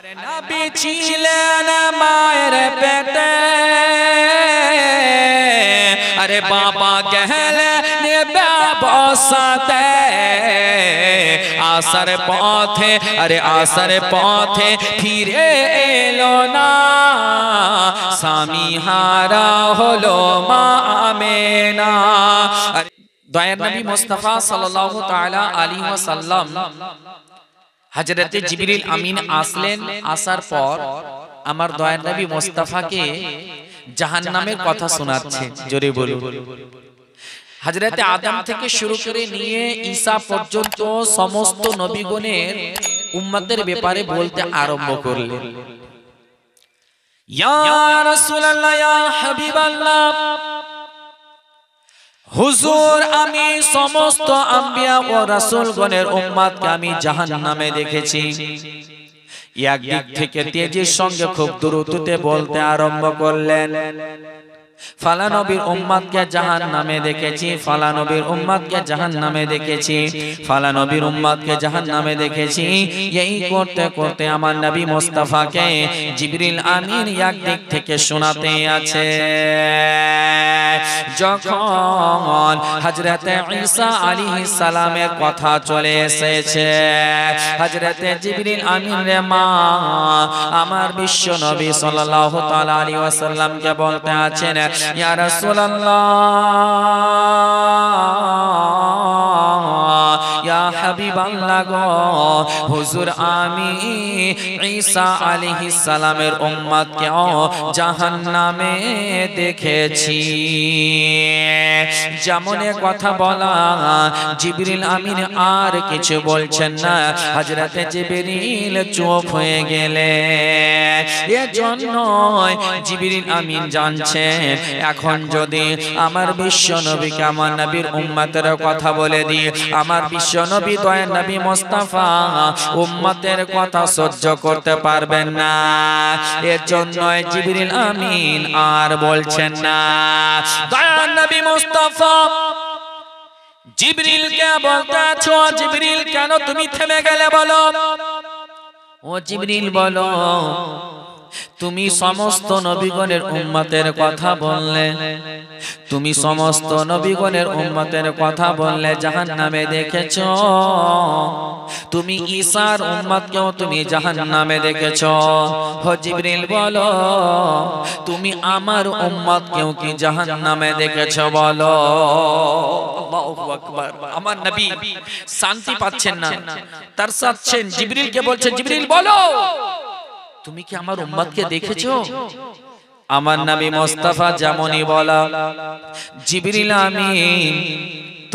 আরে নবী ছিলেন মায়ের পেটে, আরে বাবা গেলেন ব্যবসাতে, আসার পথে আরে আসার পথে ফিরে এলো না, স্বামী হারা হলো মা আমেনা। দয়ার নবী মুস্তাফা সাল্লাল্লাহু তাআলা আলাইহি ওয়াসাল্লাম হযরতে জিবরিল আমিন আসলেন। আসার পর আমার দয়ার নবী মুস্তাফাকে জাহান্নামের কথা শোনাচ্ছে। জোরে বলুন। হযরতে আদম থেকে শুরু করে নিয়ে ঈসা পর্যন্ত সমস্ত নবীগণের উম্মতের ব্যাপারে বলতে আরম্ভ করলেন। ইয়া রাসূলুল্লাহ, ইয়া হাবিবাল্লাহ, হুজুর আমি সমস্ত আম্বিয়া ও রাসূলগণের উম্মতকে আমি জাহান্নামে দেখেছি। একদিক থেকে তেজের সঙ্গে খুব দ্রুততে বলতে আরম্ভ করলেন, ফালা নবীর উম্মতকে জাহান্নামে দেখেছি, ফালা নবীর উম্মতকে জাহান্নামে দেখেছি, ফালা নবীর উম্মতকে জাহান্নামে দেখেছি। এই করতে করতে আমার নবী মুস্তাফাকে জিবরিল আমিন একদিক থেকে শোনাতে আছে। যখন হযরতে ঈসা আলাইহিস সালামের কথা চলে এসেছে, হযরতে জিবরিল আমিন রে মা আমার বিশ্ব নবী সাল্লাল্লাহু তাআলা আলাইহি ওয়াসাল্লামকে বলতে আছেন, ইয়া রাসূলুল্লাহ, ইয়া হাবিবাল্লাহ গো, হুজুর আমি ঈসা আলাইহিস সালামের উম্মতকে জাহান্নামে দেখেছি। যেমন কথা বলা, জিবরিল আমিন আর কিছু বলছেন না। হযরতে জিবরিল চুপ হয়ে গেলেন। এজন্য জিবরিল আমিন জানছেন এখন যদি আমার বিশ্ব নবীকে আমার নবীর উম্মতের কথা বলে দিই, আমার বিশ্ব নবী দয়ার নবী মুস্তাফা উম্মতের কথা সহ্য করতে পারবেন না। এর জন্য জিবরিল আমিন আর বলছেন না। দয়ার নবী মুস্তাফা জিবরিলকে বলতে আছো, জিবরিল কেন তুমি থেমে গেলে বলো? ও জিবরিল বলো, তুমি সমস্ত নবীগণের উম্মতের কথা বললে, তুমি সমস্ত নবীগণের উম্মতের কথা বললে জাহান্নামে দেখেছো। তুমি ঈসার উম্মতকেও তুমি জাহান্নামে দেখেছো। ও জিবরিল বলো, তুমি আমার উম্মতকেও কি জাহান্নামে দেখেছো বলো? আল্লাহু আকবার। আমার নবী শান্তি পাচ্ছেন না, তারসাচ্ছেন। জিবরিলকে বলছেন, জিবরিল বলো, তুমি কি আমার উম্মতকে দেখেছো? আমার নবী মুস্তাফা যেমনই বলা, জিবরিল আমিন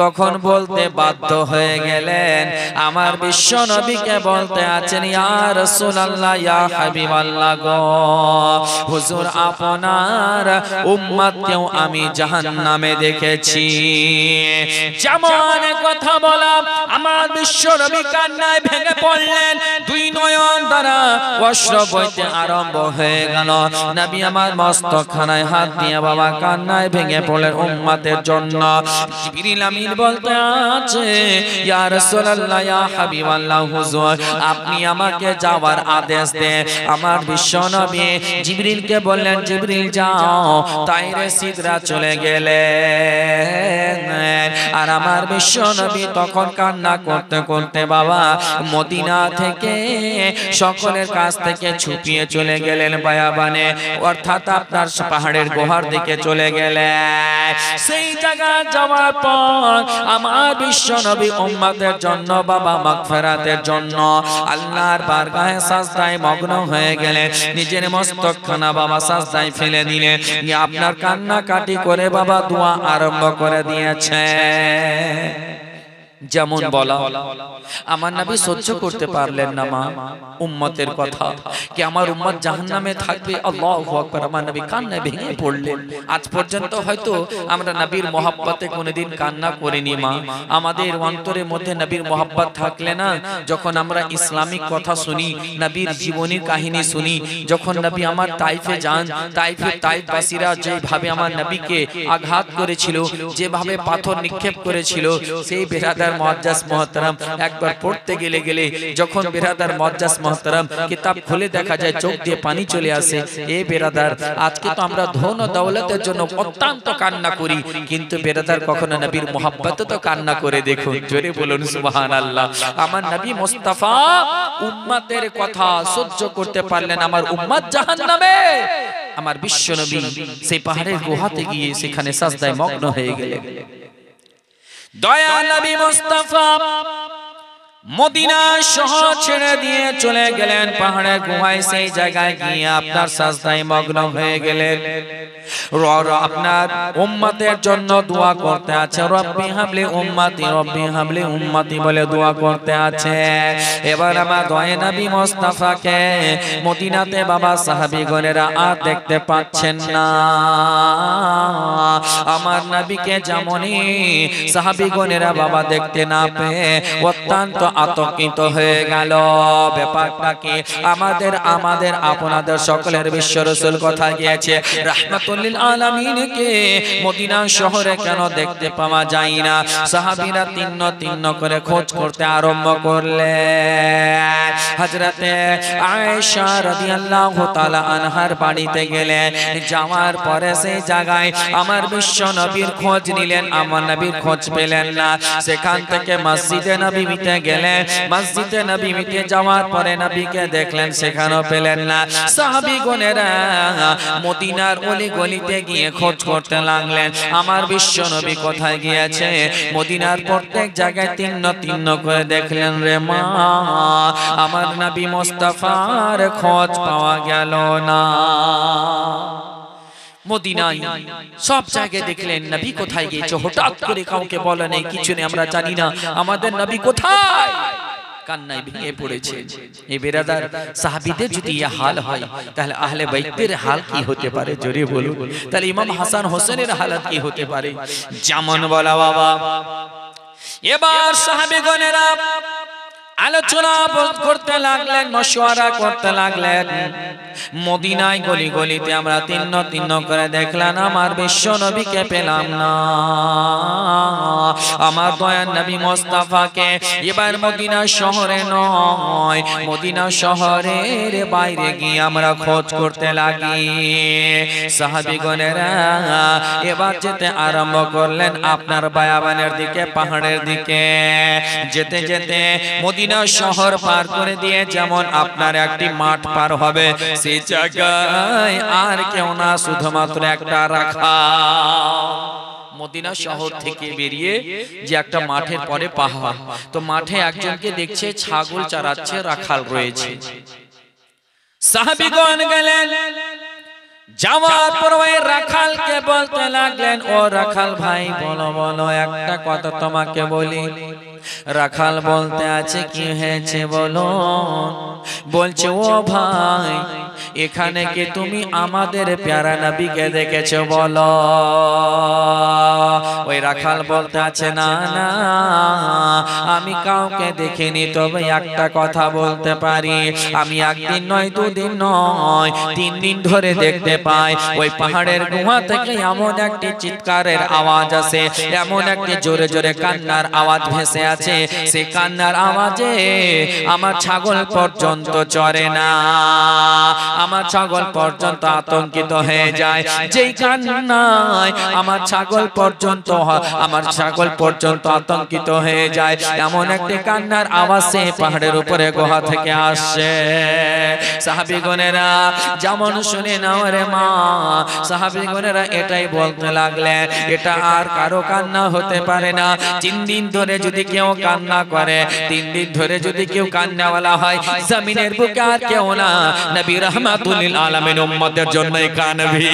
তখন বলতে বাধ্য হয়ে গেলেন। আমার বিশ্ব নবীকে বলতে আছেন, ইয়া রাসূলুল্লাহ, ইয়া হাবিবাল্লাহ গো, হুজুর আপনার উম্মতকেও আমি জাহান্নামে দেখেছি। যেমন কথা বলা, আমার বিশ্ব নবী কান্নায় ভেঙে পড়লেন। দুই নয়ন দ্বারা অশ্রু বইতে আরম্ভ হয়ে গেল। নবী আমার মস্তকখানায় হাত দিয়ে বাবা কান্নায় ভেঙে পড়লেন উম্মতের জন্য। জিবরিল আমিন বলতে আছে, ইয়া রাসূলুল্লাহ, ইয়া হাবিবাল্লাহ, হুজুর আপনি আমাকে যাওয়ার আদেশ দেন। আমার বিশ্ব নবী জিবরিলকে বললেন, জিবরিল যাও। তাইরে সিদরা চলে গেলেন। আর আমার বিশ্ব নবী তখন কান্না করতে করতে বাবা মদিনা থেকে সকলের কাছ থেকে ছুপিয়ে চলে গেলেন বায়াবানে, অর্থাৎ আপনার পাহাড়ের গুহার দিকে চলে গেলেন। সেই জায়গা যাওয়ার পর আমার বিশ্ব নবী উম্মতের জন্য বাবা মাগফিরাতের জন্য আল্লাহর বারগাহে সাজদায় মগ্ন হয়ে গেলেন। নিজের মস্তকখানা বাবা সাজদায় ফেলে দিলেন। আপনার কান্নাকাটি করে বাবা দোয়া আরম্ভ করে দিয়েছে। যেমন বলা, আমার নবী সহ্য করতে পারলেন না মা উম্মতের কথা, কি আমার উম্মত জাহান্নামে থাকবে। আল্লাহু আকবার। আমার নবী কান্নায় ভেঙে পড়লেন। আজ পর্যন্ত হয়তো আমরা নবীর মহব্বতে কোনোদিন কান্না করিনি মা। আমাদের অন্তরের মধ্যে নবীর মহব্বত থাকলে না, যখন আমরা ইসলামিক কথা শুনি, নবীর জীবনের কাহিনী শুনি, যখন নবী আমার তাইফে যান, তাইফবাসীরা যেভাবে আমার নবীকে আঘাত করেছিল, যেভাবে পাথর নিক্ষেপ করেছিল, সেই বেরাদার বিরাদার মুআজ্জাজ মুহতারাম একবার পড়তে গেলে যখন বিরাদার মুআজ্জাজ মুহতারাম কিতাব খুলে দেখা যায় চোখ দিয়ে পানি চলে আসে। এ বিরাদার, আজকে তো আমরা ধন ও দৌলতের জন্য অত্যন্ত কান্না করি, কিন্তু বিরাদার কখনো নবীর মোহাব্বতে তো কান্না করে দেখুন। জোরে বলুন সুবহানাল্লাহ। আমার নবী মুস্তাফা উম্মতের কথা সহ্য করতে পারলেন, আমার উম্মত জাহান্নামে। আমার বিশ্ব নবী সেই পাহাড়ের গুহাতে গিয়ে সেখানে সাজদায় মগ্ন হয়ে গেলেন। দয়া নবী মুস্তাফা মদিনা শহর ছেড়ে দিয়ে চলে গেলেন পাহাড়ের গুহায়, সেই জায়গায় গিয়ে আপনার সাজদায় মগ্ন হয়ে গেলেন। আপনার উম্মতের জন্য দোয়া করতে আছে, রব্বি হাবলি উম্মতি রব্বি হাবলি উম্মতি বলে দোয়া করতে আছে। এবার আমার দয়া নবী মুস্তাফাকে মদিনাতে বাবা সাহাবীগণেরা আর দেখতে পাচ্ছেন না। আমার নবীকে যেমনই সাহাবীগণেরা বাবা দেখতে না পেয়ে অত্যন্ত আতঙ্কিত হয়ে গেল। ব্যাপারটা কি? আমাদের আপনাদের সকলের বিশ্ব রাসূল কথা গিয়েছে রাহমাতুল লিল আলামিনকে মদিনা শহরে কেন দেখতে পাওয়া যায় না? সাহাবীরা তিন্ন করে খোঁজ করতে আরম্ভ করলেন। হযরতে আয়েশা রাদিয়াল্লাহু তাআলা আনহার বাড়িতে গেলেন। যাওয়ার পরে সেই জায়গায় আমার বিশ্ব নবীর খোঁজ নিলেন, আমার নবীর খোঁজ পেলেন না। সেখান থেকে মসজিদে নববীতে গেলেন। মসজিদে নববীতে যাওয়ার পরে নবীকে দেখলেন, সেখানেও পেলেন না। সাহাবীগণেরা মদিনার অলি গলিতে গিয়ে খোঁজ করতে লাগলেন, আমার বিশ্ব নবী কোথায় গিয়েছে? মদিনার প্রত্যেক জায়গায় তিন্ন করে দেখলেন, রে মা আমার নবী মুস্তাফার খোঁজ পাওয়া গেল না। মদিনায় সব জায়গায় দেখলেন নবী কোথায় গিয়েছে, হঠাৎ করে কাউকে বলে নেই, কিছু নেই, আমরা জানি না আমাদের নবী কোথায়। কান্নায় ভেঙে পড়েছে। এই বিরাদার সাহাবীদের যদি এই হাল হয়, তাহলে আহলে বাইতের হাল কি হতে পারে? জোরে বলুন। তাহলে ইমাম হাসান হোসেনের হালাত কি হতে পারে? যেমন বলা বাবা। এবার সাহাবীগণেরা আলোচনা করতে লাগলেন, মশওয়ারা করতে লাগলেন। মদিনায় গলি গলিতে আমরা তিন্ন করে দেখলাম, আমার বিশ্ব নবীকে পেলাম না, আমার দয়ার নবী মুস্তাফাকে। এবার মদিনা শহরে নয়, মদিনা শহরের বাইরে গিয়ে আমরা খোঁজ করতে লাগি। সাহাবীগণেরা এবার যেতে আরম্ভ করলেন আপনার বায়াবানের দিকে, পাহাড়ের দিকে। যেতে যেতে মদিনা শহর পার করে দিয়ে যেমন আপনার একটি মাঠ পার হবে, সেই জায়গায় আর কেউ না, শুধুমাত্র একটা রাখাল। মদিনা শহর থেকে বেরিয়ে যে একটা মাঠের পরে পাহাড়, তো মাঠে একজনকে দেখছে ছাগল চড়াচ্ছে, রাখাল রয়েছে। সাহাবীগণ গেলেন, যাওয়ার পর ওই রাখালকে বলতে লাগলেন, ও রাখাল ভাই বলো একটা কথা তোমাকে বলি। রাখাল বলতে আছে, কি হয়েছে বলো। বলছে, ও ভাই এখানে কি তুমি আমাদের প্যারা নবীকে দেখেছো বলো। ওই রাখাল বলতে আছে, না না আমি কাউকে দেখিনি, তবে একটা কথা বলতে পারি, আমি একদিন নয়, দুদিন নয়, 3 দিন ধরে দেখতে পাই ওই পাহাড়ের গুহা থেকে এমন একটি চিৎকারের আওয়াজ আসে, এমন একটি জোরে জোরে কান্নার আওয়াজ ভেসে আছে। সে কান্নার আওয়াজে আমার ছাগল পর্যন্ত চড়ে না, আমার ছাগল পর্যন্ত আতঙ্কিত হয়ে যায়। যেই কান্নায় আমার ছাগল পর্যন্ত আতঙ্কিত হয়ে যায়, এমন একটি কান্নার আওয়াজ সে পাহাড়ের উপরে গুহা থেকে আসে। সাহাবীগণেরা যেমন শুনে নাও রে মা, সাহাবীগণেরা এটাই বলতে লাগলেন, এটা আর কারো কান্না হতে পারে না। 3 দিন ধরে যদি কেউ কান্না করে, 3 দিন ধরে যদি কেউ কান্নাওয়ালা হয়, জমিনের বুকে আর কেউ না, নবী রাহমাতুল লিল আলামিন উম্মতের জন্যই কানবি।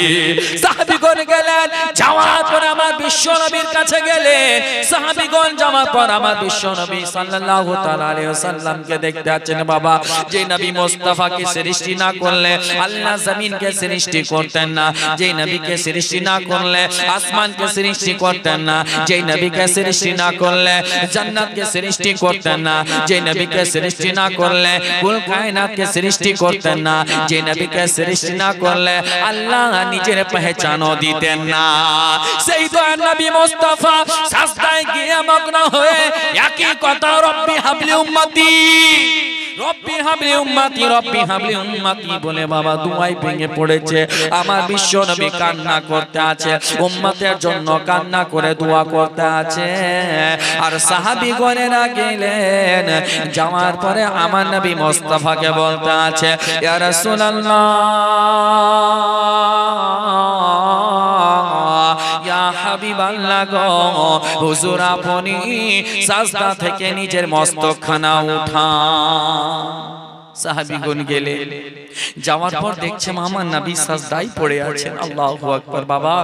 সাহাবীগণ গেলেন, যাওয়ার পর আমার বিশ্ব নবীর কাছে গেলেন। সাহাবীগণ যাওয়ার পর আমার বিশ্ব নবী সাল্লাল্লাহু তাআলা আলাইহি ওয়াসাল্লামকে দেখতে আছেন। বাবা যে নবী মুস্তাফাকে সৃষ্টি না করলে আল্লাহ জমিনকে সৃষ্টি করতেন না, যে নবীকে সৃষ্টি না করলে আসমানকে সৃষ্টি করতেন না, যে নবীকে সৃষ্টি না করলে জান্নাতকে সৃষ্টি করতেন না, যে নবীকে সৃষ্টি না করলে কুল কায়নাতকে সৃষ্টি করতেন না, যে নবীকে সৃষ্টি না করলে আল্লাহ নিজের পহচানও দিতেন না। সেই তো নবী মুস্তাফা সাজদায় গিয়ে মগ্ন হয়ে একই কথা রব্বি হাবলি উম্মতি, রব্বি হাবলি উম্মতি, রব্বি হাবলি উম্মতি বলে বাবা দুয়ায় ভেঙে পড়েছে। আমার বিশ্ব নবী কান্না করতে আছে, উম্মতের জন্য কান্না করে দোয়া করতে আছে। আর সাহাবীগণেরা গেলেন, যাওয়ার পরে আমার নবী মুস্তাফাকে বলতে আছে, ইয়া রাসূলুল্লাহ, ইয়া হাবিবাল্লাহ গো, হুজুর আপনি সাজদা থেকে নিজের মস্তকখানা উঠান। সাহাবীগণ গেলে, যাওয়ার পর দেখছে আমার নবী সাজদায় পড়ে আছেন। আল্লাহু আকবার। বাবা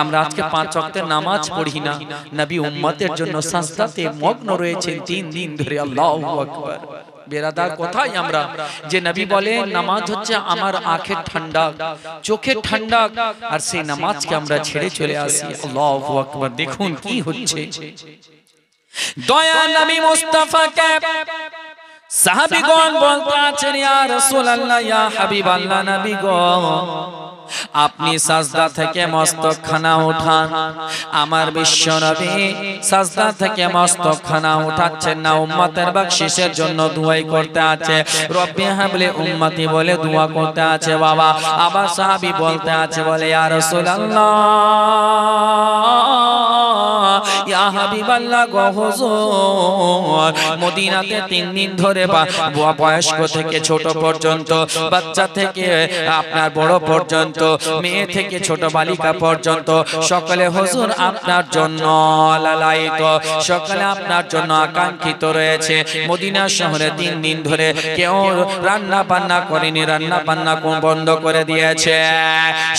আমরা আজকে 5 ওয়াক্তের নামাজ পড়ি না, নবী উম্মতের জন্য সাজদাতে মগ্ন রয়েছেন 3 দিন ধরে। আল্লাহু আকবার। বেরাদার কোথায় আমরা যে নবী বলে নামাজ হচ্ছে আমার আঁখের ঠান্ডা, চোখের ঠান্ডা, আর সেই নামাজকে আমরা ছেড়ে চলে আসি। আল্লাহু আকবার। দেখুন কি হচ্ছে। দয়া নবী মুস্তাফাকে সাহাবীগণ বলতে আছেন, ইয়া রাসূলুল্লাহ, ইয়া হাবিবাল্লাহ, নবী গো আপনি সাজদা থেকে মস্তকখানা উঠান। আমার বিশ্ব নবী সাজদা থেকে মস্তকখানা উঠাচ্ছেন না, উম্মতের বকশিশের জন্য দুয়াই করতে আছে, রব্বি হাবলি উম্মতি বলে দোয়া করতে আছে। বাবা আবার সাহাবী বলতে আছে, বলে ইয়া রাসূলুল্লাহ, ইয়া হাবিবাল্লাহ গো হুজুর, মদিনাতে 3 দিন ধরে বয়স্ক থেকে ছোট পর্যন্ত, বাচ্চা থেকে আপনার বড় পর্যন্ত, মেয়ে থেকে ছোট বালিকা পর্যন্ত সকলে হুজুর আপনার জন্য লালায়িত, সকলে আপনার জন্য আকাঙ্ক্ষিত রয়েছে। মদিনা শহরে 3 দিন ধরে কেউ রান্না বান্না করেনি, রান্না বান্না বন্ধ করে দিয়েছে,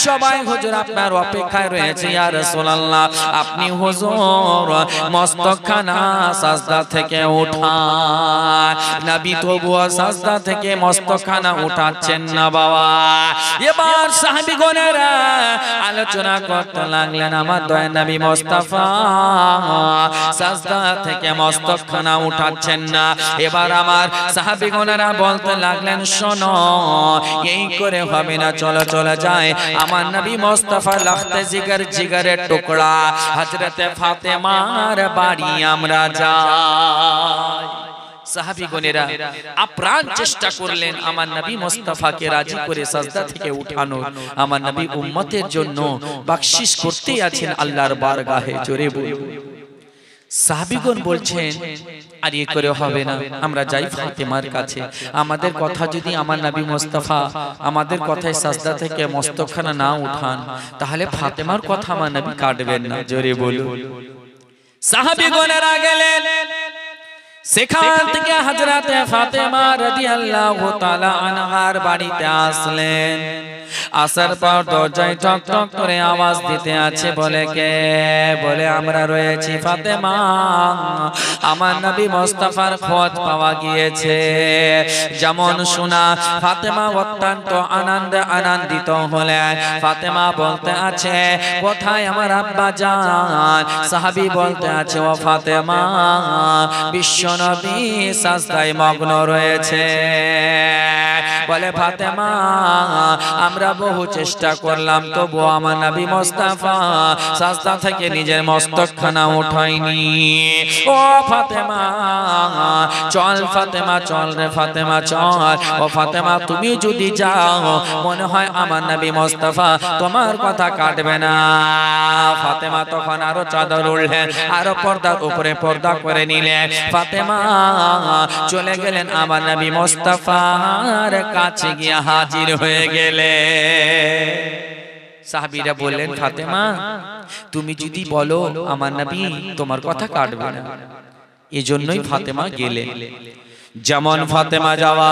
সবাই হুজুর আপনার অপেক্ষায় রয়েছে। ইয়া রাসূলুল্লাহ আপনি হুজুর মস্তকখানা সাজদা থেকে উঠান। নবী তবুও সাজদা থেকে মস্তকখানা উঠাচ্ছেন না। বাবা এবার সাহাবীগণেরা আলোচনা করতে লাগলেন, আমার দয়া নবী মুস্তাফা সাজদা থেকে মস্তকখানা উঠাচ্ছেন না। এবার আমার সাহাবীগণেরা বলতে লাগলেন, শোনো এই করে হবে না, চলো চলে যায় আমার নবী মুস্তাফা লাখতে জিগর, জিগরের টুকরা হযরতে ফাতেমার বাড়ি আমরা যাই। সাহাবীগণেরা আপ্রাণ চেষ্টা করলেন আমার নবী মুস্তাফাকে রাজি করে সাজদা থেকে উঠানো। আমার নবী উম্মতের জন্য বকশিশ করতে আছেন আল্লাহর বারগাহে। জোরে বলুন। সাহাবীগণ বলছেন, আর এ করে হবে না, আমরা যাই ফাতেমার কাছে। আমাদের কথা যদি আমার নবী মুস্তাফা আমাদের কথায় সাজদা থেকে মস্তকখানা না উঠান, তাহলে ফাতেমার কথা আমার নবী কাটবেন না। জোরে বলুন। সাহাবীগণেরা গেলেন, সেখান থেকে হযরতে ফাতেমা রাদিয়াল্লাহু তাআলা আনহার বাড়িতে আসলেন। আসার পর দরজায় টক টক করে আওয়াজ দিতে আছে, বলে কে? বলে আমরা রয়েছি ফাতেমা, আমার নবী মুস্তাফার খোঁজ পাওয়া গিয়েছে। যেমন শোনা ফাতেমা অত্যন্ত আনন্দিত হলেন। ফাতেমা বলতে আছে, কোথায় আমার আব্বা জান? সাহাবী বলতে আছে, ও ফাতেমা বিশ্ব নবী সাজদায় মগ্ন রয়েছে। বলে ফাতেমা আমরা বহু চেষ্টা করলাম, তবু আমার নবী মুস্তাফা সাজদা থেকে নিজের মস্তকখানা উঠায়নি। ও ফাতেমা চল, ফাতেমা চল রে ফাতেমা চল। ও ফাতেমা তুমি যদি যাও, মনে হয় আমার নবী মুস্তাফা তোমার কথা কাটবে না। ফাতেমা তখন আরো চাদর উড়লেন, আরো পর্দার উপরে পর্দা করে নিলেন। ফাতেমা চলে গেলেন আমার নবী মুস্তাফার কাছে গিয়ে হাজির হয়ে গেলে। সাহাবীরা বললেন, ফাতেমা তুমি যদি বলো আমার নবী তোমার কথা কাটবে না। এজন্যই ফাতেমা গেলেন। যেমন ফাতেমা যাওয়া,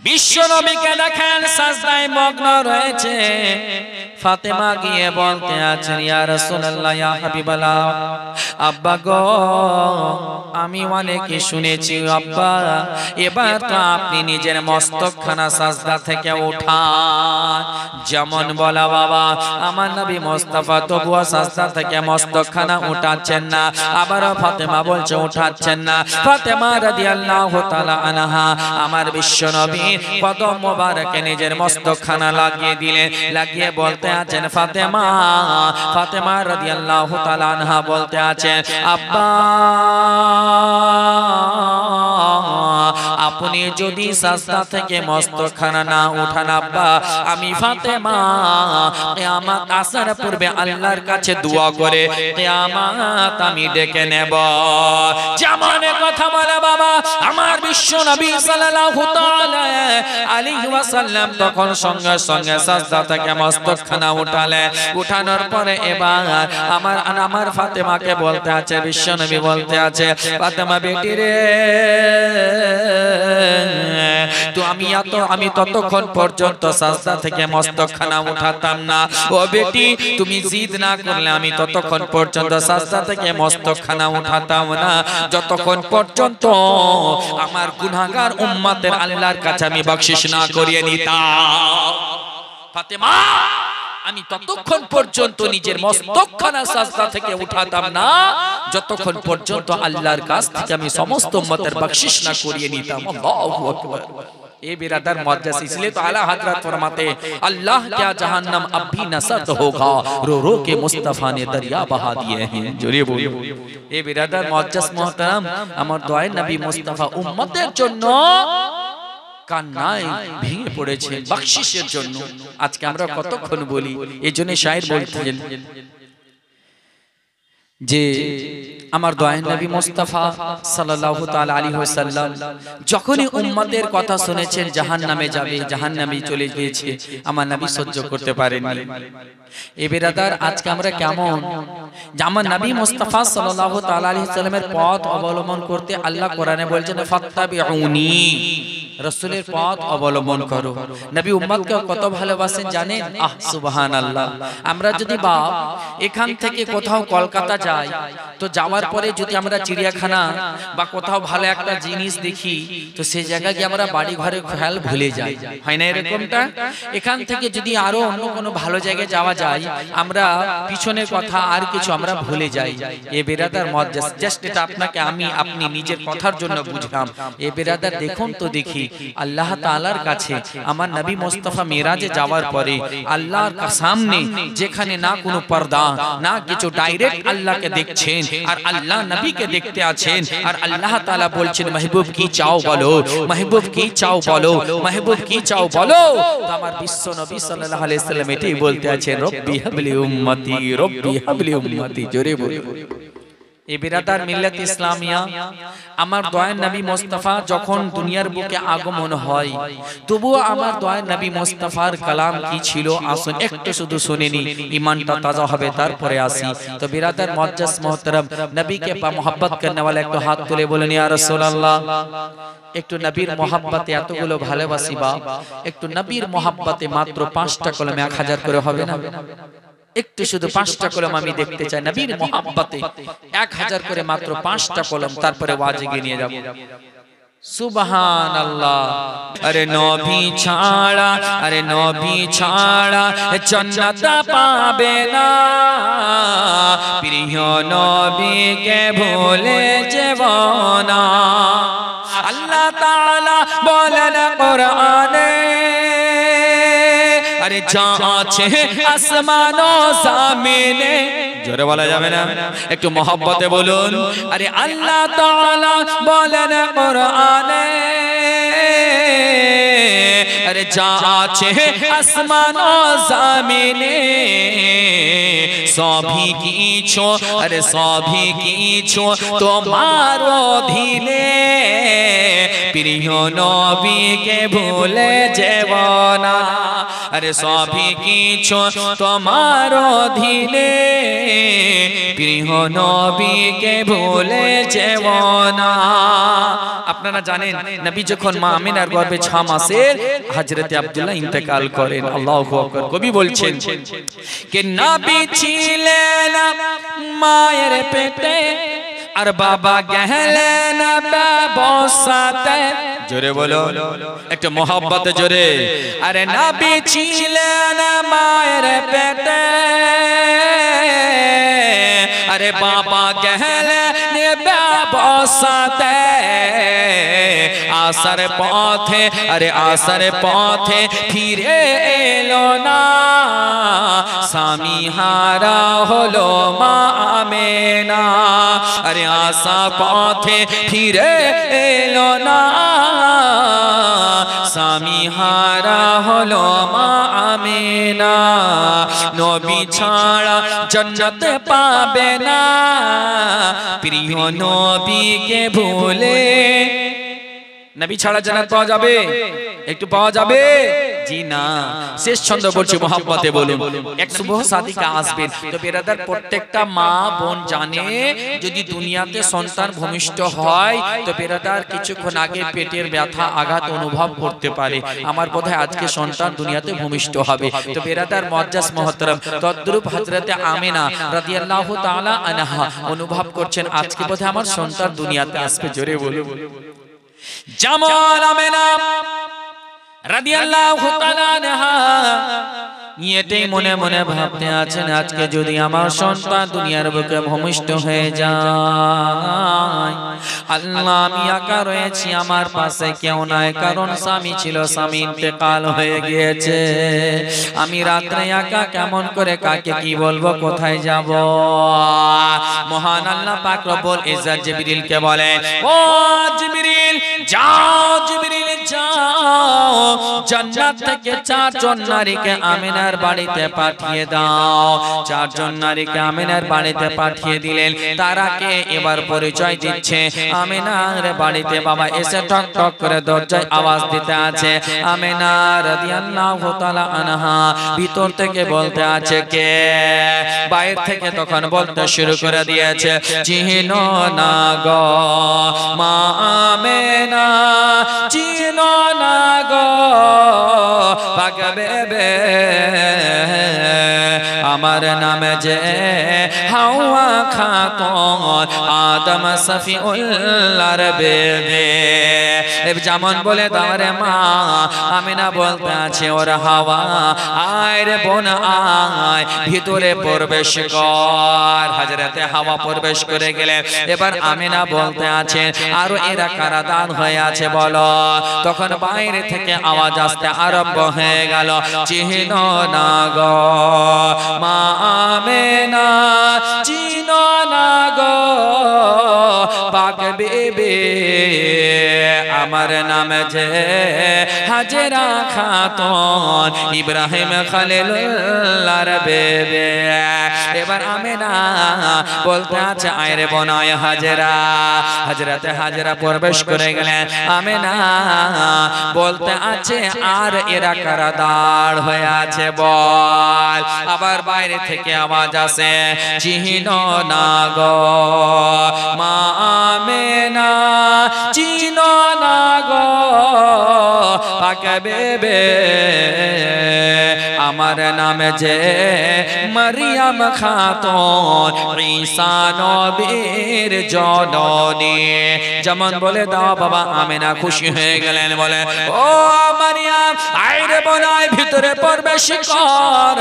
বিশ্ব নবীকে দেখেন সাজদায় মগ্ন রয়েছে। ফাতেমা গিয়ে বলতে আছেন, ইয়া রাসূলুল্লাহ, ইয়া হাবিবাল্লাহ, আব্বা গো আমি অনেকে শুনেছি আব্বা, এবার তো আপনি নিজের মস্তকখানা সাজদা থেকে উঠান। যেমন বলা বাবা, আমার নবী মুস্তাফা তবুও সাজদা থেকে মস্তকখানা উঠাচ্ছেন না। আবারও ফাতেমা বলছে উঠাচ্ছেন না। ফাতেমা রাদিয়াল্লাহু তাআলা আনহা আমার বিশ্ব নবী কদম মোবারকে নিজের মস্তকখানা লাগিয়ে দিলেন, লাগিয়ে বলতে আছেন ফাতেমা, ফাতেমা রাদিয়াল্লাহু তাআলা আনহা বলতে আছেন আব্বা আপনি যদি সাজদা থেকে মস্তকখানা না উঠান আব্বা, আমি ফাতেমা কিয়ামত আসার পূর্বে আল্লাহর কাছে দোয়া করে কিয়ামত আমি ডেকে নেব। যেমন কথা বলে বাবা আমার বিশ্ব নবী সাল্লাল্লাহু তাআলা আলাইহি ওয়াসাল্লাম তখন সঙ্গে সঙ্গে সাজদা থেকে মস্তকখানা উঠালেন। উঠানোর পরে এবার আমার ফাতেমাকে বলতে আছে, বিশ্ব নবী বলতে আছে ফাতেমা বেটি রে, তো আমি ততক্ষণ পর্যন্ত সাজদা থেকে মস্তকখানা উঠাতাম না। ও বেটি তুমি জিদ না করলে আমি ততক্ষণ পর্যন্ত সাজদা থেকে মস্তকখানা উঠাতাম না যতক্ষণ পর্যন্ত আমার গুনাহগার উম্মতের আল্লাহর কাছে আমি বকশিশ না করিয়ে নিতাম। ফাতেমা আমি ততক্ষণ পর্যন্ত নিজের মস্তকখানা সাজদা থেকে উঠাতাম না যতক্ষণ পর্যন্ত আল্লাহর কাছ থেকে আমি সমস্ত উম্মতের বকশিশ না করিয়ে নিতাম। আল্লাহু আকবার। ए बिरादर मुअज्जज इसलिए तो आला हजरत फरमाते अल्लाह क्या जहन्नम अब भी न सर्द होगा, रो रो के मुस्तफा ने दरिया बहा दिए हैं। जोरे बोलो ए बिरादर मुअज्जज मोहतरम আমার দয়ার নবী মুস্তাফা উম্মতের জন্য কান্নায় ভেঙে পড়েছে বকশিশের জন্য। আজকে আমরা কতক্ষণ বলি, এজন্য শায়ের বলতেন যে আমার দয়ার নবী মুস্তাফা সাল্লাল্লাহু তাআলা আলাইহি ওয়াসাল্লাম যখনই উম্মতের কথা শুনেছেন জাহান্নামে যাবে, জাহান্নামে চলে গিয়েছে, আমার নবী সহ্য করতে পারেননি। এ বিরাদার আজকে আমরা কেমন, আমার নবী মুস্তাফা সাল্লাল্লাহু তাআলা আলাইহি ওয়াসাল্লামের পথ অবলম্বন করতে আল্লাহ কোরআনে বলছেন ফাত্তাবিউনি, রাসূলের পথ অবলম্বন করো। নবী উম্মতকে কত ভালোবাসেন জানেন? আহ সুবহানাল্লাহ। আমরা যদি বাপ এখান থেকে কোথাও কলকাতা যাই, তো যাওয়ার পরে যদি আমরা চিড়িয়াখানা বা কোথাও ভালো একটা জিনিস দেখি, তো সেই জায়গায় গিয়ে আমরা বাড়ি ঘরে খেয়াল ভুলে যাই, হয় না এরকমটা? এখান থেকে যদি আরো অন্য কোনো ভালো জায়গায় যাওয়া যায়, আমরা পিছনের কথা আর কিছু আমরা ভুলে যাই। এ বিরাদার মুআজ্জাজ, জাস্ট এটা আপনাকে আপনি নিজের কথার জন্য বুঝলাম। এ বিরাদার দেখুন তো দেখি আল্লাহ তাআলার কাছে আমার নবী মুস্তাফা মিরাজে যাওয়ার পরে আল্লাহর সামনে যেখানে না কোনো পর্দা না কিছু, ডাইরেক্ট আল্লাহকে দেখছেন আর আল্লাহ নবীকে দেখতে আছেন, আর আল্লাহ তাআলা বলছেন মাহবুব কি চাও বলো, মাহবুব কি চাও বলো, মাহবুব কি চাও বলো। তো আমার বিশ্ব নবী সাল্লাল্লাহু আলাইহি সাল্লাম এটাই বলতে আছেন রব্বি হাবলি উম্মতি, রব্বি হাবলি উম্মতি। জোরে বলো। এ বিরাদার মিল্লাত ইসলামিয়া, আমার দয়ার নবী মুস্তাফা যখন দুনিয়ার বুকে আগমন হয়, তবুও আমার দয়ার নবী মুস্তাফার কালাম কি ছিল আসুন একটু শুধু শুনে নি, ঈমানটা তাজা হবে তারপরে আসি। তো বিরাদার মুআজ্জাজ মুহতারাম, নবীকে মোহাব্বত করনে वाला একটু হাত তুলে বলেন ইয়া রাসূলুল্লাহ। একটু নবীর মোহাব্বতে এতগুলো ভালোবাসি বা একটু নবীর মোহাব্বতে মাত্র 5টা কলমে 1000 করে হবে না? একটু শুধু 5টা কলম আমি দেখতে চাই নবীর মোহাব্বতে 1000 করে, মাত্র 5টা কলম, তারপরে ওয়াজে গিয়ে নিয়ে যাব। সুবহানাল্লাহ। আরে নবী ছাড়া, আরে নবী ছাড়া জান্নাত পাবে না, প্রিয় নবীকে ভুলে যাব না। আল্লাহ তাআলা বলেন কোরআনে, আরে যা আছে আসমান ও জমিনে, জোরে বলা যাবে না? একটু মহব্বতে বলুন। আরে আল্লাহ তাআলা বলেন কোরআনে, আরে যা আছে আসমান ও জমিনে সবই কিছু, আরে সবই কিছু তোমার অধীনে, প্রিয় নবীকে ভুলে যাব না। আরে সবই কিছু তোমার অধীনে, প্রিয় নবীকে ভুলে যাব না। আপনারা জানেন নবী যখন মা আমিনার গর্ভে 6 মাসের হযরতে আব্দুল্লাহ ইন্তেকাল করেন। আল্লাহু আকবার। কবি বলছেন কে নবী ছিলেন মায়ের পেটে আর বাবা গেলেন ব্যবসাতে। জোরে বলো একটু মোহাব্বতে জোরে। আরে নবী ছিলেন মায়ের পেটে, আরে বাবা গেলেন ব্যবসাতে, আসার পথে, আরে আসার পথে ফিরে এলো না, স্বামী হারা হলো মা আমেনা। আরে আসা পথে ফিরে এলো না, স্বামী হারা হলো মা আমেনা। নবী ছাড়া জান্নাত পাবে না, প্রিয় নবীকে ভুলে। নবী ছাড়া জান্নাত পাওয়া যাবে? একটু পাওয়া যাবে? জি না। শেষ ছন্দ বলছি মোহাম্মতে বলুন। এক শুভ সাদিকা আসবেন। তো বেরাদার, প্রত্যেকটা মা বোন জানে যদি দুনিয়াতে সন্তান ভূমিষ্ঠ হয় তো বেরাদার কিছুক্ষণ আগে পেটের ব্যথা আঘাত অনুভব করতে পারে। আমার বোধহয় আজকে সন্তান দুনিয়াতে ভূমিষ্ঠ হবে। তো বেরাদার মুআজ্জাজ মুহতারাম, তদ্রূপ হযরতে আমিনা রাদিয়াল্লাহু তাআলা আনহা অনুভব করছেন আজকে বোধহয় আমার সন্তান দুনিয়াতে আসবে। জোরে বলুন। যেমন আমিনা রাদিয়াল্লাহু তাআলা আনহা এটাই মনে মনে ভাবতে আছেন, আজকে যদি আমার সন্তান দুনিয়ার বুকে ভূমিষ্ঠ হয়ে যায়, আল্লাহ আমি একা রয়েছি, আমার পাশে কেউ নাই, কারণ স্বামী ছিল, স্বামী ইন্তেকাল হয়ে গিয়েছে। আমি রাত্রে একা কেমন করে কাকে কি বলবো, কোথায় যাব? মহান আল্লাহ পাক রব্বুল ইজ্জত জিবরিলকে বলে, ও জিবরিল যাও, জিবরিল যাও, জান্নাত থেকে 4 জন নারীকে আমিনার বাড়িতে পাঠিয়ে দাও। 4 জন নারীকে আমিনার বাড়িতে পাঠিয়ে দিলেন। তারা কে? এবার পরিচয় দিচ্ছে। আমিনার বাড়িতে বাবা এসে ঠক ঠক করে দরজায় আওয়াজ দিতে আছে। আমিনা রাদিয়াল্লাহু তাআলা আনহা ভিতর থেকে বলতে আছে কে? বাইরে থেকে তখন বলতে শুরু করে দিয়েছে, চিনো না গো মা আমিনা, চিনো না গো পাক বেবে, আমার নামে যে হাওয়া খাতুন আদম সফিউল্লাহর বেবে। যেমন বলে তারে মা আমিনা বলতে আছে, ওর হাওয়া আয় রে বোন আয়, ভিতরে প্রবেশ কর। হযরতে হাওয়া প্রবেশ করে গেলে এবার আমিনা বলতে আছে, আরো এরা কারা দান হয়ে আছে বলো। তখন বাইরে থেকে আওয়াজ আসতে আরম্ভ হয়ে গেল, চিনো না গো মা আমিনা, চিনো না গো পাক বেবে, আমার নাম যে হাজেরা খাতুন ইব্রাহিম খলিলুল্লাহর বেবে। এবার আমিনা বলতে আছে, আয় রে বোনায় হাজেরা। হযরতে হাজেরা প্রবেশ করে গেলেন। আমিনা বলতে আছে, আর এরা কারা দাঁড় হয়ে আছে বল। আবার বাইরে থেকে আওয়াজ আসে, চিনো না গো মা আমিনা, চিনো না গো পাক বেবে, আমার নাম যে মারিয়াম খাতুন ঈসা নবীর জননী। যেমন বলে দাও বাবা আমিনা খুশি হয়ে গেলেন, বলে ও মারিয়াম আয় রে বোনায় ভিতরে প্রবেশ কর।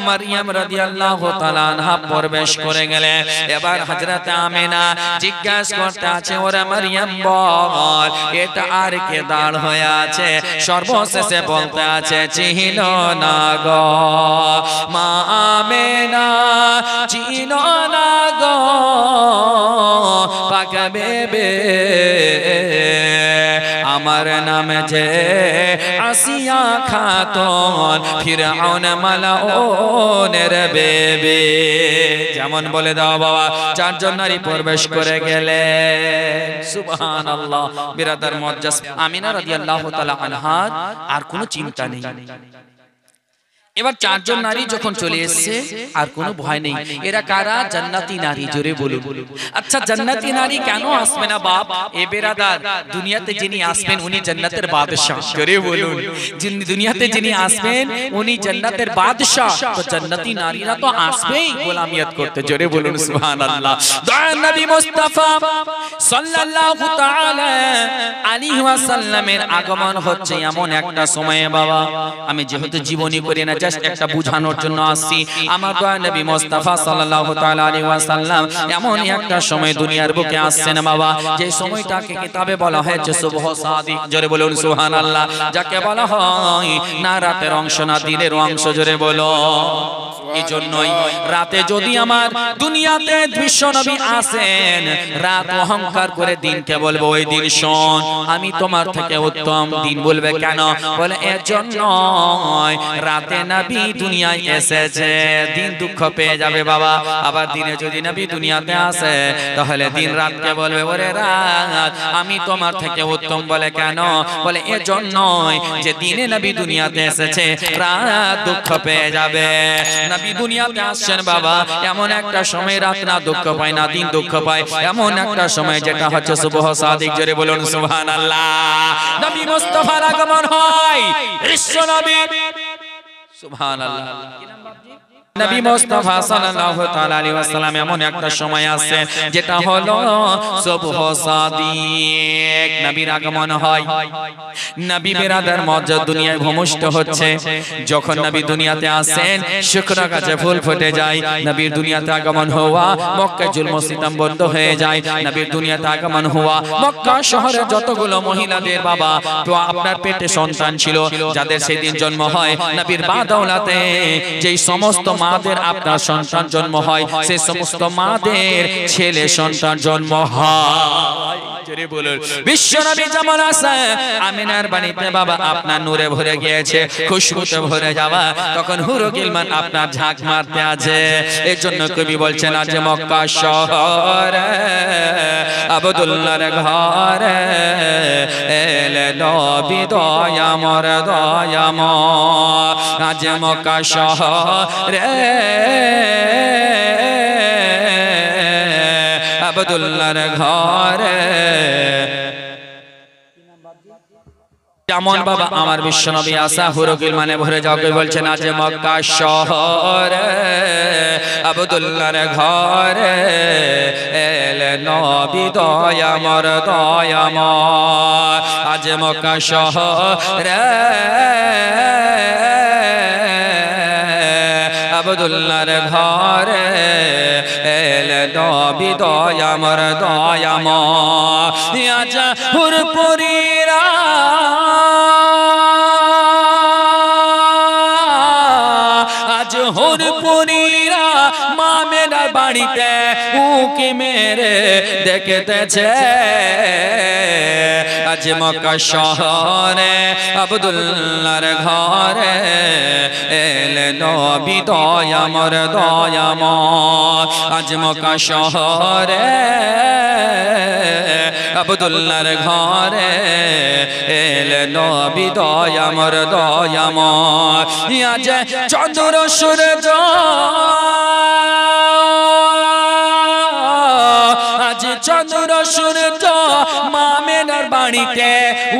মারিয়াম রাদিয়াল্লাহু তাআলা আনহা প্রবেশ করে গেলেন। এবার হযরত আমিনা জিজ্ঞাসা করতে আছে, ওরে মারিয়াম বল এটা আর কে দাঁড় হয়ে আছে? সর্বশেষে বলতে আছে, চিনো না গো মা আমিনা, চিনো না গো পাক বেবে, আমার নাম যে আসিয়া খাতুন ফিরআউন মালাউনের বেবে। যেমন বলে দাও বাবা 4 জন নারী প্রবেশ করে গেলে। সুবহানাল্লাহ। বিরাদার মুআজ্জাজ আমিনা রাদিয়াল্লাহু তাআলা আনহা আর কোনো চিন্তা নেই। এবার 4 জন নারী যখন চলে এসেছে আর কোনো ভয় নেই। এরা কারা? জান্নাতি নারী। জোরে বলুন। আচ্ছা জান্নাতি নারী কেন আসবে না বাপ? এ বেরাদার, দুনিয়াতে যিনি আসবেন উনি জান্নাতের বাদশা। জোরে বলুন। যিনি দুনিয়াতে যিনি আসবেন উনি জান্নাতের বাদশা। তো জান্নাতি নারীরা তো আসবেই গোলামিয়ত করতে। জোরে বলুন সুবহানাল্লাহ। দয়ার নবী মুস্তাফা সাল্লাল্লাহু তাআলা আলাইহি ওয়াসাল্লামের আগমন হচ্ছে এমন একটা সময়ে বাবা, আমি যেহেতু জীবনী করি না জাস্ট একটা বুঝানোর জন্য আসছি। আমার দয়ার নবী মুস্তাফা সাল্লাল্লাহু তাআলা আলাইহি ওয়াসাল্লাম এমন একটা সময় দুনিয়ার বুকে আসছেন বাবা, যে সময়টাকে কিতাবে বলা হয়েছে সুবহ সাদিক। জোরে বলুন সুবহানাল্লাহ। যাকে বলা হয় না রাতের অংশ না দিনের অংশ, জোরে বলো। এই জন্যই রাতে যদি আমার দুনিয়াতে বিশ্ব নবী আসেন, রাত অহংকার করে দিনকে বলবো ওই দিন শোন আমি তোমার থেকে উত্তম। দিন বলবে কেন? বলে এর জন্য রাতে নবী দুনিয়ায় এসেছে। দিন দুঃখ পেয়ে যাবে বাবা। আবার দিনে যদি নবী দুনিয়াতে আসে তাহলে দিন রাতকে বলবে ওরে রাত আমি তোমার থেকে উত্তম। বলে কেন? বলে এর জন্য যে দিনে নবী দুনিয়াতে এসেছে, রাত দুঃখ পেয়ে যাবে। নবী দুনিয়াতে আসছেন বাবা এমন একটা সময়, রাত না দুঃখ পায় না দিন দুঃখ পায়, এমন একটা সময় যেটা হচ্ছে সুবহ সাদিক। জোরে বলুন সুবহানাল্লাহ। নবী মুস্তাফার আগমন হয়, বিশ্ব নবী সুবহানাল্লাহ। নবী মুস্তাফা সাল্লাল্লাহু তাআলা আলাইহি ওয়াসাল্লাম এমন একটা সময় আছে যেটা হলো সুবহ সাদিক। নবীর আগমন হয়। নবী বিরাদার মজ্জা দুনিয়ায় ভূমিষ্ঠ হচ্ছে। যখন নবী দুনিয়াতে আসেন শুকনো গাছে ফুল ফুটে যায়। নবীর দুনিয়াতে আগমন হওয়া মক্কায় জুলম সিতম বন্ধ হয়ে যায়। নবীর দুনিয়াতে আগমন হওয়া মক্কা শহরে যতগুলো মহিলাদের বাবা তো আপনার পেটে সন্তান ছিল, যাদের সেদিন জন্ম হয় নবীর বাদৌলাতে, যেই সমস্ত মাদের আপনার সন্তান জন্ম হয় সেই সমস্ত মাদের ছেলে সন্তান জন্ম হয়। বিশ্ব নবী যেমন আছে আমিনার বাড়িতে বাবা আপনার নূরে ভরে গিয়েছে, খুশবুতে ভরে যাওয়া, তখন হুরু গিলমান আপনার ঝাঁক মারতে আছে। এর জন্য কবি বলছেন আজ মক্কা শহরে আব্দুল্লাহর ঘরে এলে নবী দয়ামর দয়াময়। আজ মক্কা শহরে আব্দুল্লাহর ঘরে যেমন বাবা আমার বিশ্ব নবী আসা হুরু গিলমানে ভরে যাও। কবি বলছেন আজ মক্কা শহরে আব্দুল্লাহর ঘরে এলে নবী দয়ামর দয়াময়। আজ মক্কা শহরে আব্দুল্লাহর ঘরে এলে নবী দয়ামর দয়াময়। আজ হুরপুরীরা আজ হুরপুরীরা মামেনার বাড়িতে উকি মেরে দেখতেছে। আজ মক্কা শহরে আব্দুল্লাহর ঘরে এলে নবী দয়ামর দয়াময়। আজ মক্কা শহরে আব্দুল্লাহর ঘরে এলে নবী দয়ামর দয়াময়। আজ চন্দ্র সূর্য আজ চন্দ্র সূর্য মামেনার বাড়িতে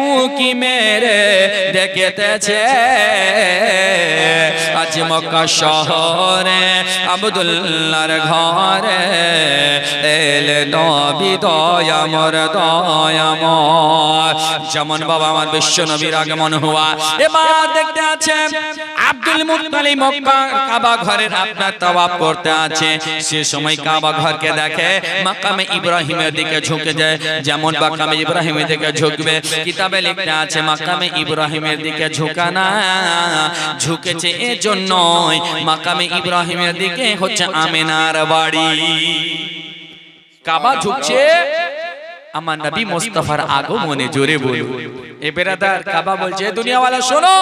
উকি মেরে দেখতেছে। আজ মক্কা শহরে আব্দুল্লাহর ঘরে এলে নবী দয়ামর দয়াময়। যেমন বাবা আমার বিশ্ব নবীর আগমন হওয়া, এবার দেখতে আছে আব্দুল মুত্তালিব মক্কা কাবা ঘরের আপনার তাওয়াফ করতে আছে। সে সময় কাবা ঘরকে দেখে মাকামে ইব্রাহিমের দিকে ঝুঁকে যায়। যেমন মাকামে ইব্রাহিমের দিকে ঝুঁকবে, কিতাবে লিখতে আছে মাকামে ইব্রাহিমের দিকে ঝুঁকানা ঝুঁকেছে এজন্য মাকামে ইব্রাহিমের দিকে হচ্ছে আমিনার বাড়ি। কাবা ঝুঁকছে আমার নবী মুস্তাফার আগমনে। জোরে বলুন এ বেরাদার। কাবা বলছে দুনিয়াওয়ালা শোনো,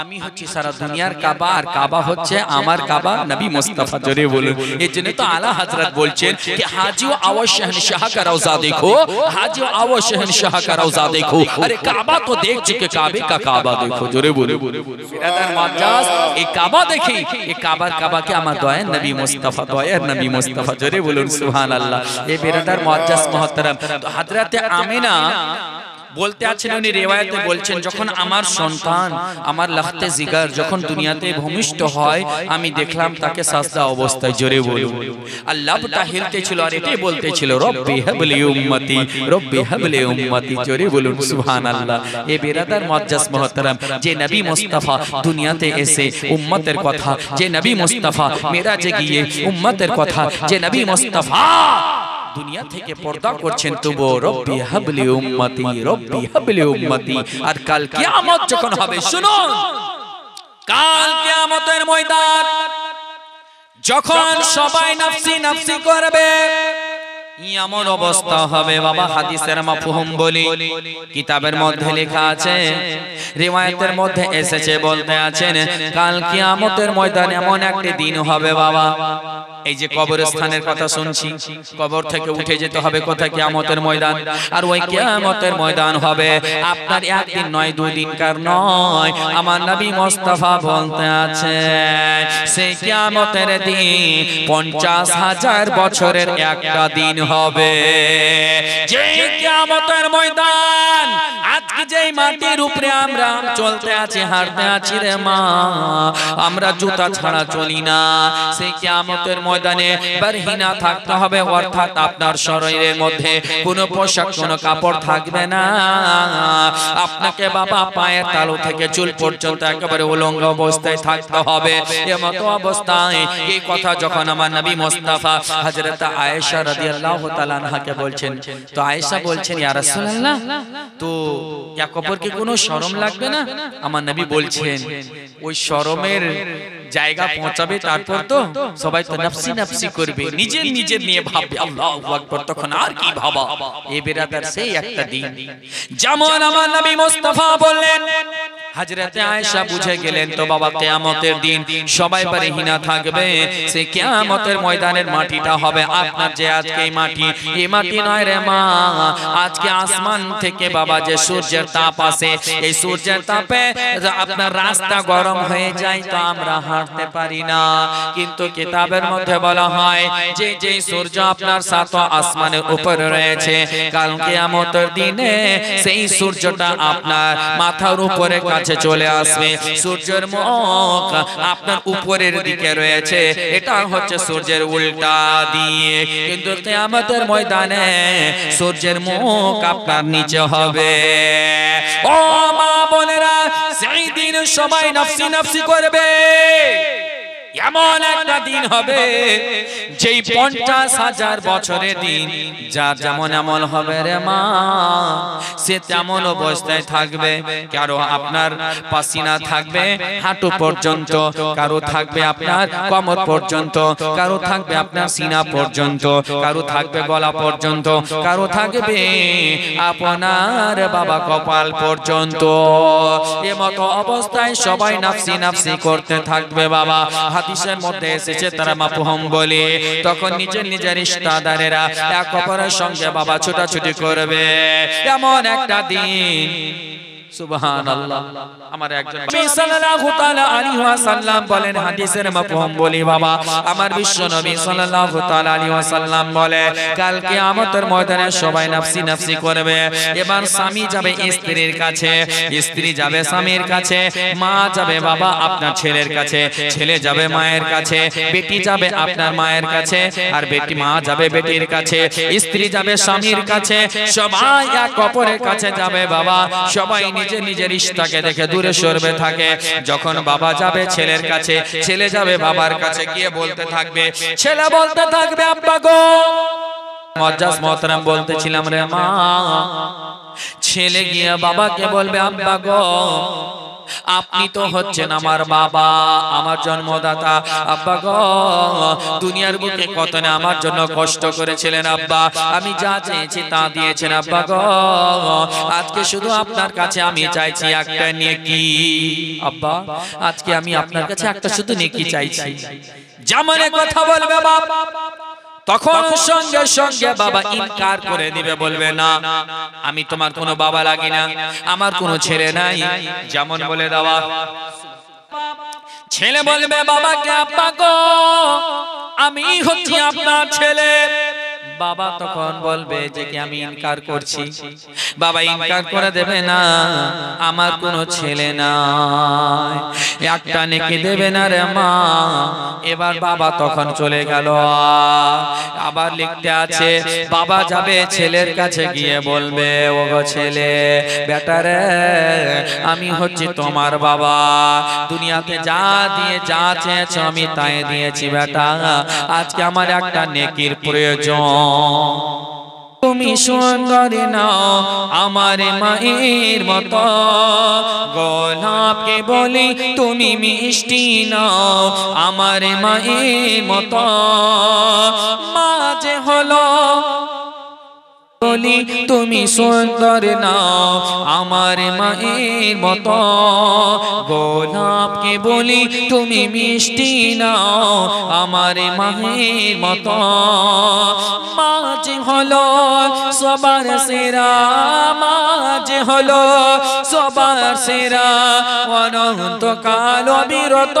আমি হচ্ছে সারা দুনিয়ার কাবা, আর কাবা হচ্ছে আমার কাবা নবী মুস্তাফা। জোরে বলুন। এর জন্য তো আলা হযরত বলছেন कि हाजियो आओ शहंशाह का रौजा देखो, हाजियो आओ शहंशाह का रौजा देखो। अरे काबा तो देख चुके, काबे का काबा देखो। জোরে বলুন বিরাদার মুআজ্জাজ, এই কাবা দেখি, এই কাবার কাবাকে আমার দয়ার নবী মুস্তাফা, দয়ার নবী মুস্তাফা। জোরে বলুন সুবহানাল্লাহ। এই বিরাদার মুআজ্জাজ মুহতারাম, তো হযরত আমিনা বলতে আছেন উনি রিওয়ায়াতে বলছেন যখন আমার সন্তান আমার লাখতে জিগার যখন দুনিয়াতে ভূমিষ্ঠ হয় আমি দেখলাম তাকে সাজদা অবস্থায়, জোরে বলুন, আর লাভটা হিলতেছিল আর এটাই বলতেছিল রব্বি হাবলি উম্মতি, রব্বি হাবলি উম্মতি, জোরে বলুন সুবহানাল্লাহ। এ বিরাদার মুআজ্জাজ মুহতারাম, যে নবী মুস্তাফা দুনিয়াতে এসে উম্মতের কথা, যে নবী মুস্তাফা মিরাজে গিয়ে উম্মতের কথা, যে নবী মুস্তাফা দুনিয়া থেকে পর্দা করছেন, তবু রব্বি হাবলি উম্মতি, রব্বি হাবলি উম্মতি। আর কাল কিয়ামত যখন হবে, শুনুন, কাল কিয়ামতের ময়দান যখন সবাই নাফসি নাফসি করবে, এমন অবস্থা হবে বাবা, হাদিসের মাফহুম বলি, কিতাবের মধ্যে লেখা আছে, রিওয়ায়াতের মধ্যে এসেছে, বলতে আছেন কাল কিয়ামতের ময়দানে এমন একটি দিন হবে বাবা, এই যে কবরস্থানের কথা শুনছি, কবর থেকে উঠে যেতে হবে কোথায়, কিয়ামতের ময়দান। আর ওই কিয়ামতের ময়দান হবে আপনার একদিন নয়, দুই দিনকার নয়, আমার নবী মুস্তাফা বলতে আছে সেই কিয়ামতের দিন 50,000 বছরের একটা দিন হবে। যে কিয়ামতের ময়দান, আজকে যেই মাটির উপরে আমরা চলতে আছি, হাঁটতে আছি রে মা, আমরা জুতা ছাড়া চলি না, সেই কিয়ামতের ময়দানে বারহিনা থাকতে হবে, অর্থাৎ আপনার শরীরের মধ্যে কোনো পোশাক, কোনো কাপড় থাকবে না, আপনাকে বাবা পায়ের তালু থেকে চুল পর্যন্ত একেবারে উলঙ্গ অবস্থায় থাকতে হবে। এমতো অবস্থায় এই কথা যখন আমার নবী মুস্তাফা হযরত আয়েশা রাদিয়াল্লাহু তাআলা আনহাকে বলছেন, তো আয়েশা বলছেন ইয়া রাসূলুল্লাহ, তো এক অপরকে কোনো শরম লাগবে না? আমার নবী বলছেন ওই শরমের জায়গা পৌঁছাবে, তারপর তো সবাই তো নাফসি নাফসি করবে, নিজের নিজের নিয়ে ভাববে, আল্লাহু আকবার, তখন আর কি ভাবা। এই বিরাদার সেই একটা দিন, যেমন আমার নবী মুস্তাফা বললেন, হযরতে আয়েশা বুঝে গেলেন, তো বাবা কিয়ামতের দিন সবাই বারহিনা থাকবে, সেই কিয়ামতের ময়দানের মাটিটা হবে আপনার যে আজকে এই মাটি, এই মাটি নয় রে মা, আজকে আসমান থেকে বাবা যে সূর্যের তাপ আসে, এই সূর্যের তাপে আপনার রাস্তা গরম হয়ে যায়, তো আমরা হাঁটতে পারি না। কিন্তু কিতাবের মধ্যে বলা হয় যে যে সূর্য আপনার সাত আসমানের উপরে রয়েছে, কাল কিয়ামতের দিনে সেই সূর্যটা আপনার মাথার উপরে কাছে চলে আসবে, সূর্যের মুখ আপনার উপরের দিকে রয়েছে, এটা হচ্ছে সূর্যের উল্টা দিয়ে, কিন্তু কিয়ামতের ময়দানে সূর্যের মুখ আপনার নিচে হবে। ও মা বোনেরা, সেই দিন সবাই নাফসি নাফসি করবে, এমন একটা দিন হবে যেই 50,000 বছরের দিন, যার যেমন আমল হবে রে মা, সে তেমন অবস্থায় থাকবে, কারো আপনার পাসিনা থাকবে হাঁটু পর্যন্ত, কারো থাকবে আপনার কোমর পর্যন্ত, কারো থাকবে আপনার সিনা পর্যন্ত, কারো থাকবে গলা পর্যন্ত, কারো থাকবে আপনার বাবা কপাল পর্যন্ত। এমতো অবস্থায় সবাই নাফসি নাফসি করতে থাকবে বাবা। হাদিসের মধ্যে এসেছে তারা মাফহুম বলে, তখন নিজের নিজের রিশতাদারেরা এক অপরের সঙ্গে বাবা ছোটাছুটি করবে, এমন একটা দিন। সুবহানাল্লাহ। আমার একজন নবী সাল্লাল্লাহু তাআলা আলাইহি ওয়াসাল্লাম বলেন, হাদিসের মাফহুম বলি বাবা, আমার বিশ্ব নবী সাল্লাল্লাহু তাআলা আলাইহি ওয়াসাল্লাম বলে, কাল কিয়ামতের ময়দানে সবাই নাফসি নাফসি করবে। এবার স্বামী যাবে স্ত্রীর কাছে, স্ত্রী যাবে স্বামীর কাছে, মা যাবে বাবা আপনার ছেলের কাছে, ছেলে যাবে মায়ের কাছে, বেটি যাবে আপনার মায়ের কাছে, আর বেটি মা যাবে বেটির কাছে, স্ত্রী যাবে স্বামীর কাছে, সবাই এক অপরের কাছে যাবে বাবা। সবাই নিজের নিজের ইশতাকে দেখে দূরে সরবে থাকে। যখন বাবা যাবে ছেলের কাছে, ছেলে যাবে বাবার কাছে, গিয়ে বলতে থাকবে, ছেলে বলতে থাকবে আব্বা গো, মুআজ্জাজ মুহতারাম বলতেছিলাম রে মা, ছেলে গিয়ে বাবাকে বলবে আব্বা গো, আপনি তো হচ্ছেন আমার বাবা, আমার জন্মদাতা, আব্বা গো, দুনিয়ার বুকে কত না আমার জন্য কষ্ট করেছিলেন আব্বা, আমি যা চেয়েছি তা দিয়েছেন আব্বা গো, আজকে শুধু আপনার কাছে আমি চাইছি একটা নেকি আব্বা, আজকে আমি আপনার কাছে একটা শুধু নেকি চাইছি। যেমন কথা বলবে বাবা, তখন সঙ্গে সঙ্গে বাবা ইনকার করে দিবে, বলবে না, আমি তোমার কোনো বাবা লাগি না, আমার কোনো ছেলে নাই, যেমন বলে দেওয়া। ছেলে বলবে বাবাকে, আব্বা গো, আমি হচ্ছি আপনার ছেলে। বাবা তখন বলবে যে কি আমি ইনকার করছি। বাবা ইনকার করে দেবে না, আমার কোনো ছেলে নাই, একটা নেকি দেবে না রে মা। এবার বাবা তখন চলে গেল। আবার লিখতে আছে বাবা যাবে ছেলের কাছে গিয়ে বলবে ও গো ছেলে বেটা রে, আমি হচ্ছি তোমার বাবা, দুনিয়াতে যা দিয়ে যা চেয়েছ আমি তাই দিয়েছি বেটা, আজকে আমার একটা নেকির প্রয়োজন। তুমি সুন্দরী নাও আমার মায়ের মতো, গোলাপকে বলি তুমি মিষ্টি নাও আমার মায়ের মতো। মা যে হলো বলি তুমি সুন্দর নাও আমার মায়ের মতো, গোলাপকে বলি তুমি মিষ্টি নাও আমার মায়ের মতো। মা যে হলো সবার সেরা, মা যে হলো সবার সেরা, অনন্তকাল অবিরত।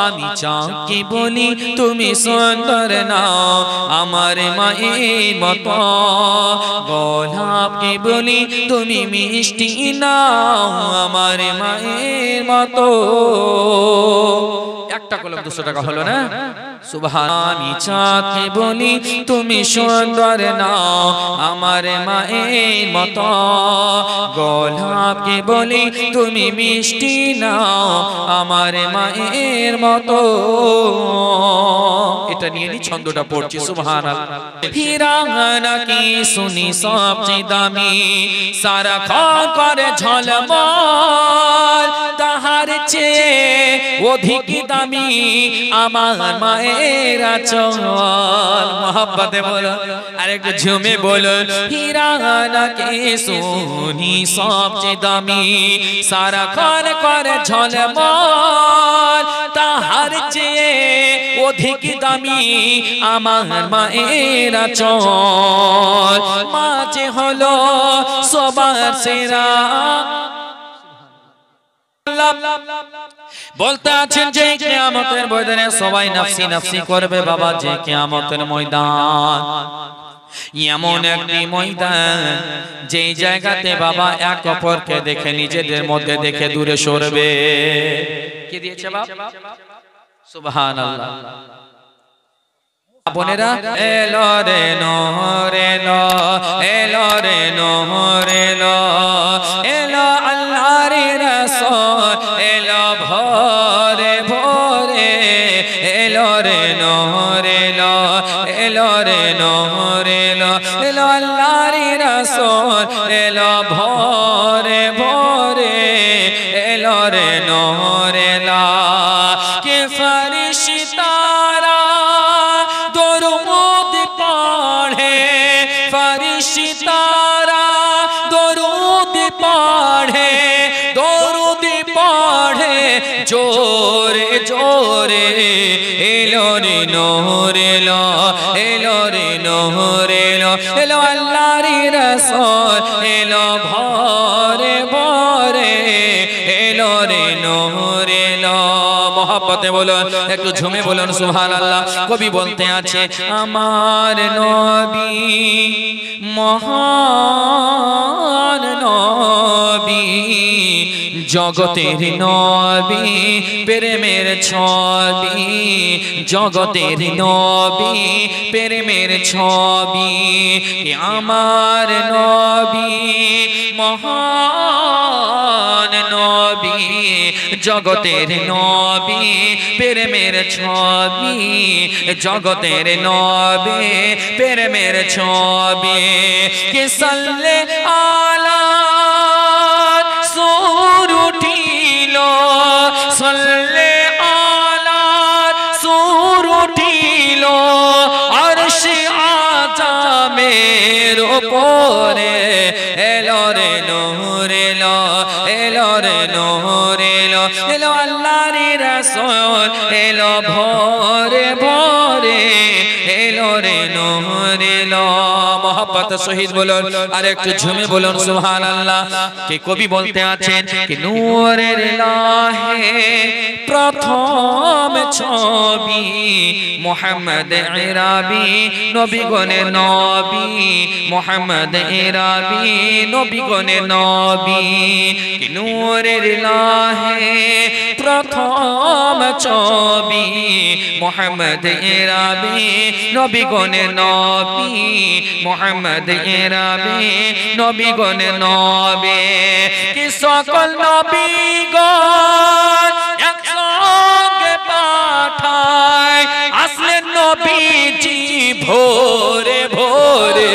আমি চাঁদকে বলি তুমি সুন্দর নাও আমার মায়ের মতো, গোলাপকে বলি তুমি মিষ্টি নাও আমার মায়ের মতো। একটা কলম 200 টাকা হলো না? সুবহান। আমি চাঁদকে বলি তুমি সুন্দর নাও আমার মায়ের মতো, গোলাপকে বলি তুমি মিষ্টি নাও আমার মায়ের মতো। এটা নিয়ে নি ছন্দটা পড়ছি সুবহানাল্লাহ। হীরা নাকি শুনি সবচেয়ে দামি, সারা খান করে ঝলমল, তাহার চেয়ে অধিক দামি আমার মায়ের আঁচল। মোহাব্বতে বলো আর একটু ঝুমে বলো, হীরা নাকি শুনি সবচেয়ে দামি, সারা খান করে ঝলমল, তাহার চেয়ে অধিক দামি আমার মায়ের আঁচল। মা যে হলো সবার সেরা। বলতে আছেন যে কিয়ামতের ময়দানে সবাই নাফসি নাফসি করবে বাবা, যে কিয়ামতের ময়দান এমন একটি ময়দান যেই জায়গাতে বাবা এক অপরকে দেখে নিজেদের মধ্যে দেখে দূরে সরবে। কি দিয়েছে বাবা? সুবহানাল্লাহ। বোনেরা এলো রে নহর এলো, এলো রে নহর এলো, এলো আল্লাহর রাসূল এলো ভোরে ভোরে, এলো রে নহর এলো, এলো রে নহর এলো, এলো আল্লাহর রাসূল এলো ভোরে ভোরে, এলো রে নহর এলো। কে ফরিশতারা দরুদ পড়ে, ফরিশতারা দরুদ পড়ে, দরুদ পড়ে জোরে জোরে, এলো রে নহর এলো, এলো রে নহর এলো, এলো আল্লাহর রাসূল এলো ভোরে ভোরে, এলো রে নহর এলো। মোহাব্বতে বলুন, একটু ঝুমে বলুন সুবহানাল্লাহ। কবি বলতে আছে আমার নবী মহান নবী, জগতের নবী প্রেমের ছবি, জগতের নবী প্রেমের ছবি, আমার নবী মহান নবী, জগতের নবী প্রেমের ছবি, জগতের নবী প্রেমের ছবি। কে সাল্লে আলা সুর উঠিল, সাল্লে আলা সুর উঠিল, আরশে আযামের উপরে, এলো রে নূর এলো, এলো রে নূর এলো, এলো আল্লাহর রাসূল এলো ভোরে ভোরে, এলো রে নূর এলো। মহব্বতের সহিত বলুন, আর একটু ঝুমে বলুন সুবহানাল্লাহ। কে কবি বলতে আছেন কি নূরের লাহে প্রথম ছবি মুহাম্মদ ইরাবি নবী গনে নবী, মুহাম্মদ ইরাবি নবী গনে নবী। কি নূরের লাহে প্রথম ছবি মুহাম্মদ ইরাবি নবী গনে নবী, মুহাম্মদ ইরাবি নবী গনে নবী। কি সকল নবীগণ একসঙ্গে পাঠায় আসলেন নবীজি ভোরে ভোরে,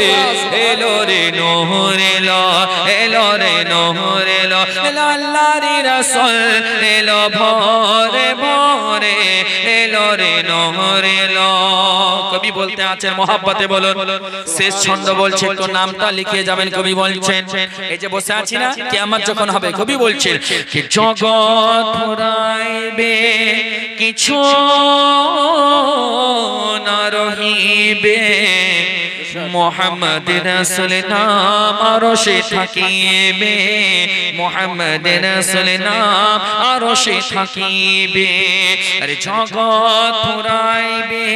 এলো রে নূর এলো, এলো রে নূর এলো, এলো আল্লাহর রাসূল এলো ভোরে ভোরে, এলো রে নূর এলো। কবি বলতে আছেন মহব্বতে বলুন, শেষ ছন্দ বলছে একটু নামটা লিখে যাবেন। কবি বলছেন এই যে বসে আছি না, কিয়ামত যখন হবে কবি বলছেন কি জগৎ ফুরাইবে কিছু না রহিবে, মুহাম্মদ রাসূল নাম আরশে থাকিবে, মুহাম্মদ রাসূল নাম আরশে থাকিবে। আরে জগৎ ফুরাইবে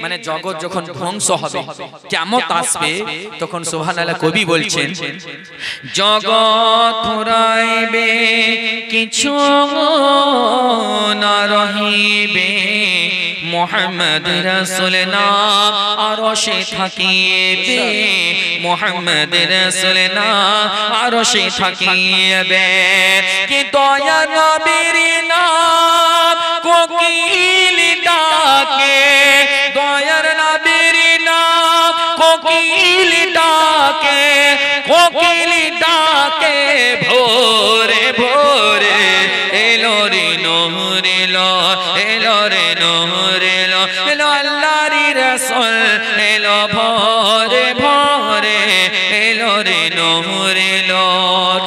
মানে জগৎ যখন ধ্বংস হবে, কিয়ামত আসবে, তখন সুবহানাল্লাহ কবি বলছেন জগৎ ফুরাইবে কিছু না রহিবে, মুহাম্মদ রাসূল নাম আরশে থাকিবে, মুহাম্মদ রাসূল নাম আরশে থাকিবে। কি দয়া নবীর নাম কোকিল ডাকে, দয়ার নবীর নাম কোকিল ডাকে, কোকিল ডাকে ভোরে ভোরে, এলো রে নূর এলো, এলো রে নূর এলো, এলো আল্লাহর রাসূল এলো ভোরে ভোরে, এলো রে নূর এলো।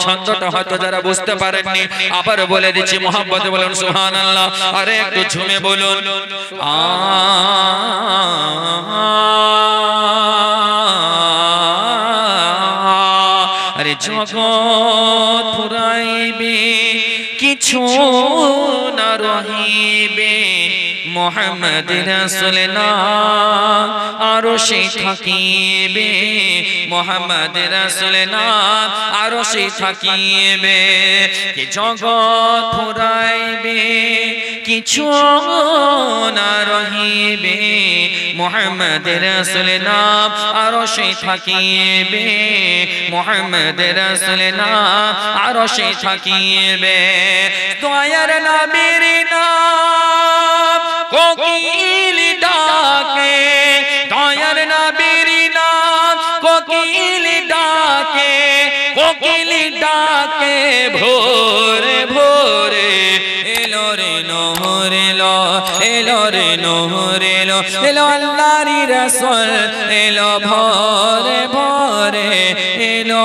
ছন্দটা হয়তো যারা বুঝতে পারেননি আবার বলে দিচ্ছি, মহব্বতে বলুন সুবহানাল্লাহ, আরে একটু ঝুমে বলুন আরে জগৎ ফুরাইবে কিছু না রহিবে, মুহাম্মদ রাসূল নাম আরশে থাকিবে, মুহাম্মদ রাসূল নাম আরশে থাকিবে। কি জগৎ ফুরাইবে কিছু না রহিবে, মুহাম্মদ রাসূল নাম আরশে থাকিবে, মুহাম্মদ রাসূল নাম আরশে থাকিবে। দয়ার নবীর নাম কোকিল ডাকে, দয়ার নবীর নাম কোকিল ডাকে, কোকিল ডাকে ভোরে ভোরে, এলো রে নূর এলো, এলো রে নূর এলো, এলো আল্লাহর রাসূল এলো ভোরে ভোরে, এলো